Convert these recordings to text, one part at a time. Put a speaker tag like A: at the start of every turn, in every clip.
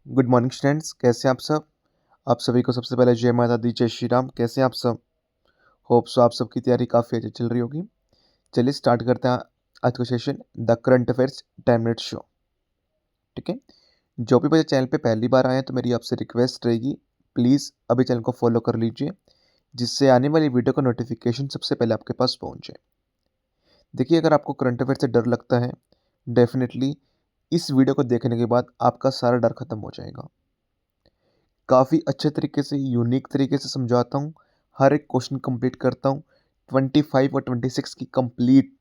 A: Good morning students, कैसे हैं आप सब। आप सभी को सबसे पहले जय माता दी, जय श्री राम। कैसे हैं आप सब। होप सो आप सबकी तैयारी काफ़ी अच्छी चल रही होगी। चलिए स्टार्ट करते हैं आज का session, the current affairs 10 minute show. ठीक है, जो भी बच्चे चैनल पे पहली बार आए हैं तो मेरी आपसे रिक्वेस्ट रहेगी, प्लीज़ अभी चैनल को फॉलो कर लीजिए, जिससे आने वाली वीडियो का नोटिफिकेशन सबसे पहले आपके पास पहुँचे। देखिए, अगर आपको करंट अफेयर से डर लगता है, डेफिनेटली इस वीडियो को देखने के बाद आपका सारा डर खत्म हो जाएगा। काफ़ी अच्छे तरीके से, यूनिक तरीके से समझाता हूँ, हर एक क्वेश्चन कंप्लीट करता हूँ। 25 और 26 की कंप्लीट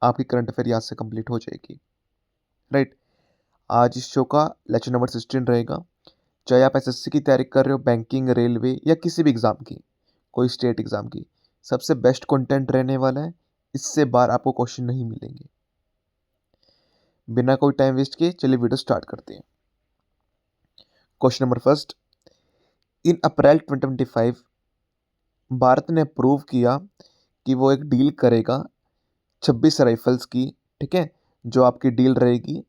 A: आपकी करंट अफेयर यहाँ से कंप्लीट हो जाएगी। राइट, आज इस शो का लेक्चर नंबर 16 रहेगा। चाहे आप एसएससी की तैयारी कर रहे हो, बैंकिंग, रेलवे या किसी भी एग्ज़ाम की, कोई स्टेट एग्ज़ाम की, सबसे बेस्ट कंटेंट रहने वाला है। इससे बाहर आपको क्वेश्चन नहीं मिलेंगे। बिना कोई टाइम वेस्ट किए चलिए वीडियो स्टार्ट करते हैं। क्वेश्चन नंबर फर्स्ट, इन अप्रैल 2025 भारत ने अप्रूव किया कि वो एक डील करेगा 26 राइफल्स की। ठीक है, जो आपकी डील रहेगी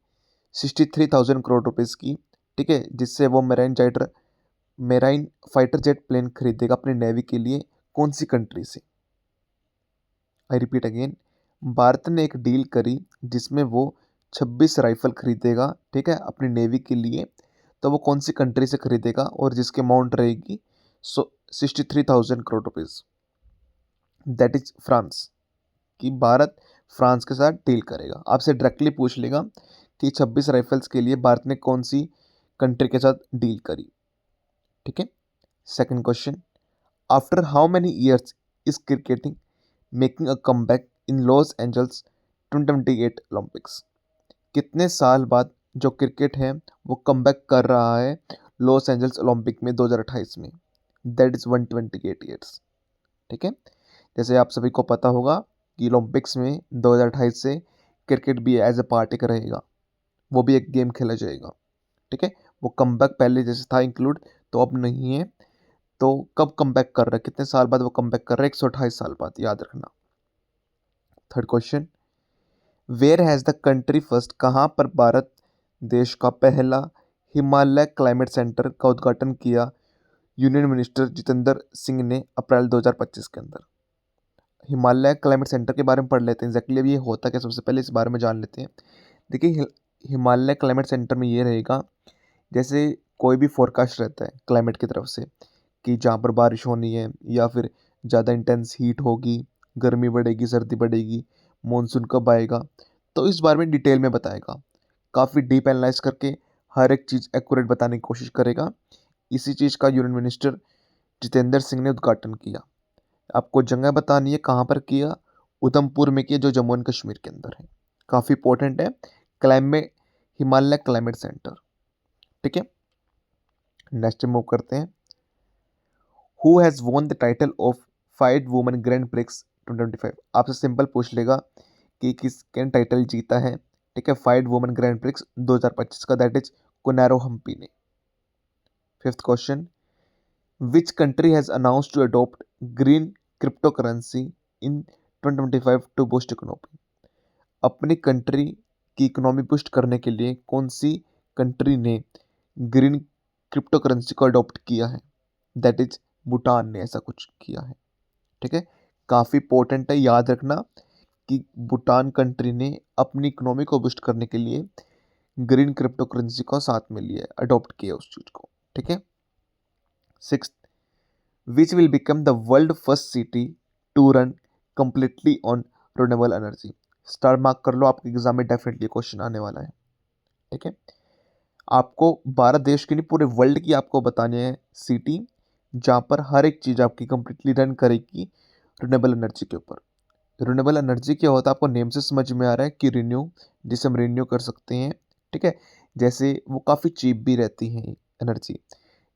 A: 63,000 करोड़ रुपीस की। ठीक है, जिससे वो मेराइन फाइटर जेट प्लेन खरीदेगा अपनी नेवी के लिए। कौन सी कंट्री से। आई रिपीट अगेन, भारत ने एक डील करी जिसमें वो 26 राइफल खरीदेगा, ठीक है, अपनी नेवी के लिए। तो वो कौन सी कंट्री से खरीदेगा और जिसकी अमाउंट रहेगी 63,000 crore rupees. That is France. कि भारत फ्रांस के साथ डील करेगा। आपसे डायरेक्टली पूछ लेगा कि 26 राइफल्स के लिए भारत ने कौन सी कंट्री के साथ डील करी। ठीक है, second question, after how many years is cricketing making a comeback in Los Angeles 2028 Olympics. कितने साल बाद जो क्रिकेट है वो कमबैक कर रहा है लॉस एंजल्स ओलंपिक में 2028 में। That is 128 years. ठीक है, जैसे आप सभी को पता होगा कि ओलंपिक्स में 2028 से क्रिकेट भी एज ए पार्ट एक रहेगा, वो भी एक गेम खेला जाएगा। ठीक है, वो कमबैक पहले जैसे था इंक्लूड, तो अब नहीं है। तो कब कमबैक कर रहा है, कितने साल बाद वो कमबैक कर रहा है, 128 साल बाद, याद रखना। Third question, where has the country first, कहाँ पर भारत देश का पहला हिमालय क्लाइमेट सेंटर का उद्घाटन किया यूनियन मिनिस्टर जितेंद्र सिंह ने अप्रैल 2025 के अंदर। हिमालय क्लाइमेट सेंटर के बारे में पढ़ लेते हैं एग्जैक्टली अब ये होता क्या, सबसे पहले इस बारे में जान लेते हैं। देखिए, हिमालय क्लाइमेट सेंटर में ये रहेगा, जैसे कोई भी फोरकास्ट रहता है क्लाइमेट की तरफ से कि जहाँ पर बारिश होनी है या फिर ज़्यादा इंटेंस हीट होगी, गर्मी बढ़ेगी, सर्दी बढ़ेगी, मानसून कब आएगा, तो इस बारे में डिटेल में बताएगा। काफ़ी डीप एनालाइज करके हर एक चीज़ एक्यूरेट बताने की कोशिश करेगा। इसी चीज़ का यूनियन मिनिस्टर जितेंद्र सिंह ने उद्घाटन किया। आपको जगह बतानी है कहाँ पर किया, उधमपुर में किया, जो जम्मू एंड कश्मीर के अंदर है। काफ़ी इंपॉर्टेंट है, क्लाइमेट, हिमालय क्लाइमेट सेंटर। ठीक है, नेक्स्ट मूव करते हैं। Who has won the title of five women grand prix 2025। आपसे सिंपल पूछ लेगा कि किसने टाइटल जीता है। ठीक है, फाइव वुमेन ग्रैंड प्रिक्स 2025 का, दैट इज कुनारो हम्पी ने। Fifth question, which country has announce to adopt green crypto currency in 2025 to boost economy. अपनी कंट्री की इकोनॉमी बूस्ट करने के लिए कौन सी कंट्री ने ग्रीन क्रिप्टो करेंसी को अडॉप्ट किया है। दैट इज भूटान ने ऐसा कुछ किया है। ठीक है, काफ़ी इंपॉर्टेंट है, याद रखना कि भूटान कंट्री ने अपनी इकोनॉमी को बूस्ट करने के लिए ग्रीन क्रिप्टो करेंसी को साथ में लिया, अडॉप्ट किया उस चीज़ को। ठीक है, six, which will become the world first city to run completely on renewable energy. Star mark कर लो, आपके एग्जाम में डेफिनेटली क्वेश्चन आने वाला है। ठीक है, आपको भारत देश की नहीं पूरे वर्ल्ड की आपको बतानी है सिटी जहाँ पर हर एक चीज़ आपकी कंप्लीटली रन करेगी रिन्यूएबल एनर्जी के ऊपर। रिन्यूएबल एनर्जी क्या होता है, आपको नेम से समझ में आ रहा है कि रिन्यू, जिसे हम रिन्यू कर सकते हैं। ठीक है, जैसे वो काफ़ी चीप भी रहती हैं एनर्जी,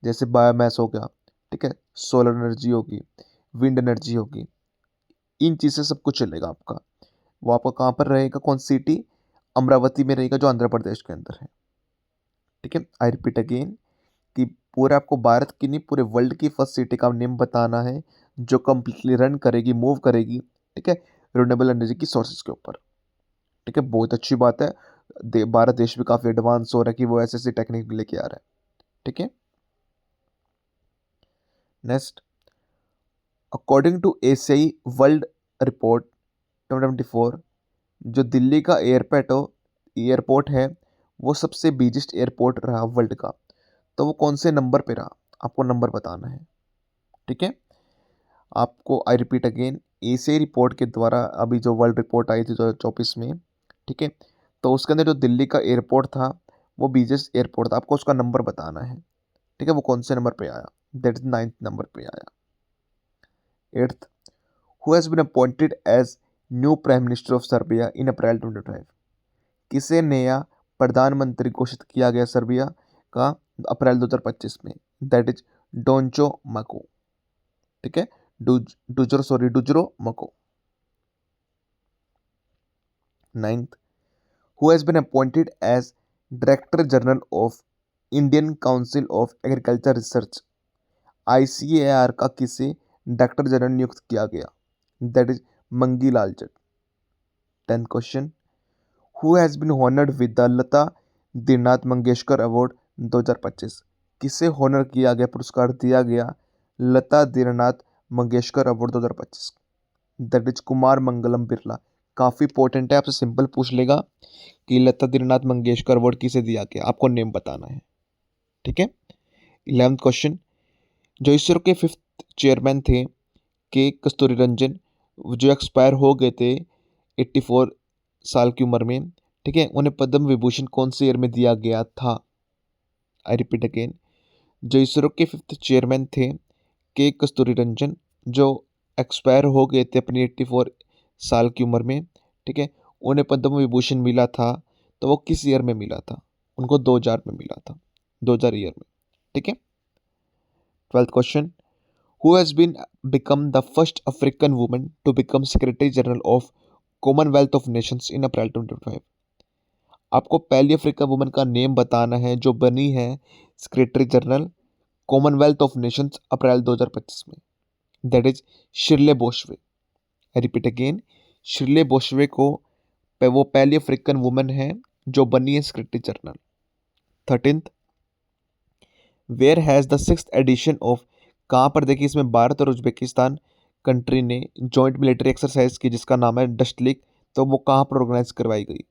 A: जैसे बायोमास हो गया, ठीक है, सोलर एनर्जी होगी, विंड एनर्जी होगी, इन चीज़ से सब कुछ चलेगा आपका। वो आपका कहाँ पर रहेगा, कौन सी सिटी, अमरावती में रहेगा, जो आंध्र प्रदेश के अंदर है। ठीक है, आई रिपीट अगेन कि पूरे आपको भारत की नहीं पूरे वर्ल्ड की फर्स्ट सिटी का नेम बताना है जो कंप्लीटली रन करेगी, मूव करेगी, ठीक है, रिन्यूएबल एनर्जी की सोर्सेज के ऊपर। ठीक है, बहुत अच्छी बात है। भारत देश भी काफ़ी एडवांस हो रहा है कि वो ऐसे ऐसी टेक्निक लेके आ रहा है। ठीक है। नेक्स्ट, अकॉर्डिंग टू एशियाई वर्ल्ड रिपोर्ट 2024, जो दिल्ली का एयरपोर्ट है वो सबसे बिगेस्ट एयरपोर्ट रहा वर्ल्ड का, तो वो कौन से नंबर पे रहा, आपको नंबर बताना है। ठीक है, आपको आई रिपीट अगेन, एशियाई रिपोर्ट के द्वारा अभी जो वर्ल्ड रिपोर्ट आई थी 2024 में, ठीक है, तो उसके अंदर जो दिल्ली का एयरपोर्ट था वो बिगेस्ट एयरपोर्ट था, आपको उसका नंबर बताना है। ठीक है, वो कौन से नंबर पे आया, दैट इज 9th नंबर पे आया। 8th, who has been appointed as new prime minister of Serbia in April 2025, किसे नया प्रधानमंत्री घोषित किया गया सर्बिया का अप्रैल 2025 में, दैट इज डोंचो मको। ठीक है, डुजरो मको। 9th, who has been appointed as director general of Indian council of agriculture research, ICAR का किसे डायरेक्टर जनरल नियुक्त किया गया, that is Mangi Lal Jat. 10th question, who has been honoured with the Lata Dinanath Mangeshkar award 2025, किसे हॉनर किया गया, पुरस्कार दिया गया Lata Dinanath Mangeshkar award 2025, that is Kumar Mangalam Birla. काफ़ी इंपॉर्टेंट है, आपसे सिंपल पूछ लेगा कि लता दीननाथ मंगेशकर अवार्ड किसे दिया गया, आपको नेम बताना है। ठीक है। 11th क्वेश्चन, जो इसरो के 5th चेयरमैन थे के कस्तूरी रंजन, जो एक्सपायर हो गए थे 84 साल की उम्र में, ठीक है, उन्हें पद्म विभूषण कौन से ईयर में दिया गया था। आई रिपीट अगेन, जो इसरो के 5th चेयरमैन थे के कस्तूरी रंजन, जो एक्सपायर हो गए थे अपनी 84 साल की उम्र में, ठीक है, उन्हें पद्म विभूषण मिला था, तो वो किस ईयर में मिला था, उनको 2000 में मिला था, 2000 ईयर में। ठीक है। 12th question, who has been become the first African woman to become Secretary General of Commonwealth of Nations in April 2025, आपको पहली अफ्रीका वुमन का नेम बताना है जो बनी है secretary general Commonwealth of Nations April 2025 में, दैट इज शिरले बोशवे। आई रिपीट अगेन, शिरले बोशवे को वो पहली अफ्रीकन वुमन है जो बनी है secretary general. 13th, where has the 6th edition of, कहाँ पर देखिए इसमें भारत और उज्बेकिस्तान कंट्री ने जॉइंट मिलिट्री एक्सरसाइज की जिसका नाम है डस्टलिक, तो वो कहाँ पर ऑर्गेनाइज करवाई गई,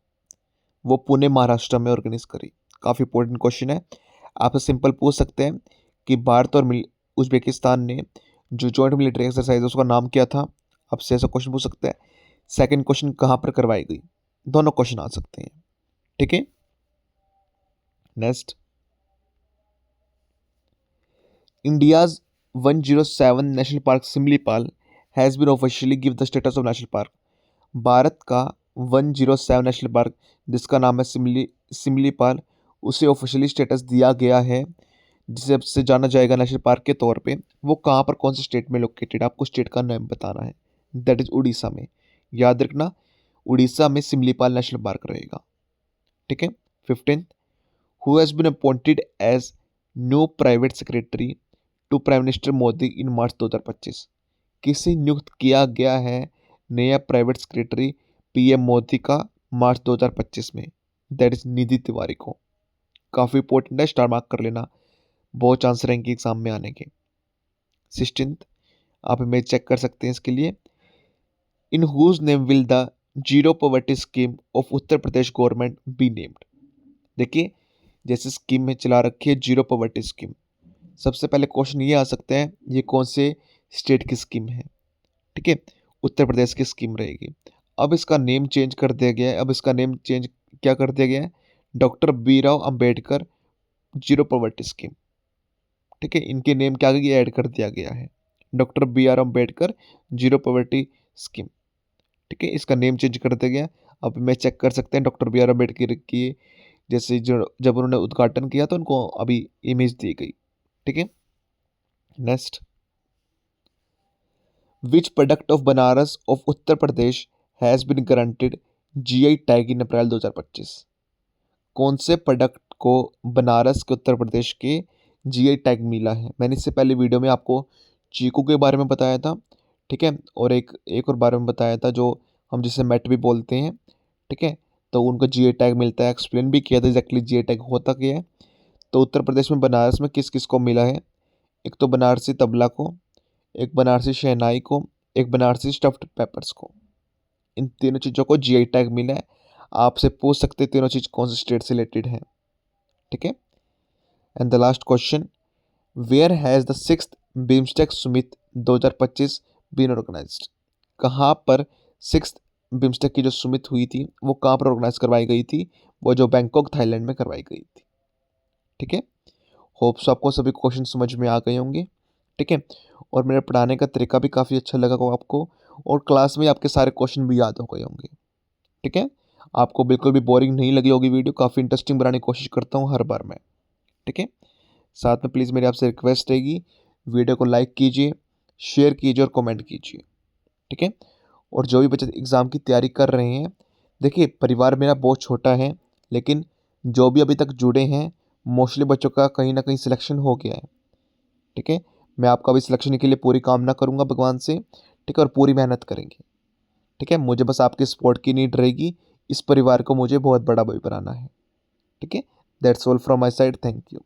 A: वो पुणे महाराष्ट्र में ऑर्गेनाइज करी। काफ़ी इंपॉर्टेंट क्वेश्चन है, आप सिंपल पूछ सकते हैं कि भारत और उज्बेकिस्तान ने जो जॉइंट मिलिट्री एक्सरसाइज है उसका नाम क्या था, आपसे ऐसा क्वेश्चन पूछ सकते हैं। सेकंड क्वेश्चन, कहाँ पर करवाई गई, दोनों क्वेश्चन आ सकते हैं। ठीक है। Next, India's 107 national park Similipal has been officially give the status of national park, Bharat का 107 नेशनल पार्क जिसका नाम है सिमलीपाल, उसे ऑफिशियली स्टेटस दिया गया है, जिसे अब से जाना जाएगा नेशनल पार्क के तौर पे। वो कहाँ पर, कौन से स्टेट में लोकेटेड, आपको स्टेट का नाम बताना है, दैट इज उड़ीसा में। याद रखना, उड़ीसा में सिमलीपाल नेशनल पार्क रहेगा। ठीक है। 15th, who has been appointed as new private secretary to prime minister Modi in March 2025, किसे नियुक्त किया गया है नया प्राइवेट सेक्रेटरी PM मोदी का मार्च 2025 में, दैट इज निधि तिवारी को। काफ़ी इंपॉर्टेंट है, स्टार मार्क कर लेना, बहुत चांस रहेंगे एग्जाम में आने के। 16th, आप इमेज चेक कर सकते हैं इसके लिए, in whose name will the zero poverty scheme of Uttar Pradesh government be named. देखिए, जैसे स्कीम में चला रखी है जीरो पॉवर्टी स्कीम, सबसे पहले क्वेश्चन ये आ सकता है ये कौन से स्टेट की स्कीम है। ठीक है, उत्तर प्रदेश की स्कीम रहेगी। अब इसका नेम चेंज कर दिया गया है, अब इसका नेम चेंज क्या कर दिया गया है, doctor BR Ambedkar zero poverty scheme. ठीक है, इनके नेम क्या ऐड कर दिया गया है, doctor BR Ambedkar zero poverty scheme. ठीक है, इसका नेम चेंज कर दिया गया। अब मैं चेक कर सकते हैं डॉक्टर BR अम्बेडकर की, जैसे जो जब उन्होंने उद्घाटन किया तो उनको अभी इमेज दी गई। ठीक है। Next, which product of Banaras of Uttar Pradesh has been granted GI tag in April 2025, कौन से प्रोडक्ट को बनारस के उत्तर प्रदेश के GI टैग मिला है। मैंने इससे पहले वीडियो में आपको चीकू के बारे में बताया था। ठीक है, और एक और बारे में बताया था जो हम जिसे मैट भी बोलते हैं। ठीक है, तो उनको GI टैग मिलता है, एक्सप्लेन भी किया था एग्जैक्टली GI टैग होता क्या है। तो उत्तर प्रदेश में बनारस में किस किस को मिला है? एक तो बनारसी तबला को, एक बनारसी शहनाई को, एक बनारसी स्टफ्ड पेपर्स को। इन तीनों चीज़ों को जीआई टैग मिला है। आपसे पूछ सकते हैं तीनों चीज़ कौन से स्टेट से रिलेटेड है। ठीक है। And the last question, where has the 6th BIMSTEC summit 2025 been organised? कहाँ पर 6th बिम्स्टेक की जो सुमित हुई थी वो कहाँ पर ऑर्गेनाइज करवाई गई थी? वो जो बैंकॉक थाईलैंड में करवाई गई थी। ठीक है। होप्स आपको सभी क्वेश्चन समझ में आ गए होंगे। ठीक है। और मेरे पढ़ाने का तरीका भी काफ़ी अच्छा लगा होगा आपको, और क्लास में आपके सारे क्वेश्चन भी याद हो गए होंगे। ठीक है। आपको बिल्कुल भी बोरिंग नहीं लगी होगी वीडियो, काफ़ी इंटरेस्टिंग बनाने की कोशिश करता हूँ हर बार मैं। ठीक है। साथ में प्लीज़ मेरी आपसे रिक्वेस्ट रहेगी, वीडियो को लाइक कीजिए, शेयर कीजिए और कमेंट कीजिए। ठीक है। और जो भी बच्चे एग्ज़ाम की तैयारी कर रहे हैं, देखिए परिवार मेरा बहुत छोटा है, लेकिन जो भी अभी तक जुड़े हैं मोस्टली बच्चों का कहीं ना कहीं सिलेक्शन हो गया है। ठीक है। मैं आपका भी सिलेक्शन के लिए पूरी कामना करूँगा भगवान से। ठीक है। और पूरी मेहनत करेंगे। ठीक है। मुझे बस आपके सपोर्ट की नीड रहेगी, इस परिवार को मुझे बहुत बड़ा भाई बनाना है। ठीक है। That's all from my side. Thank you.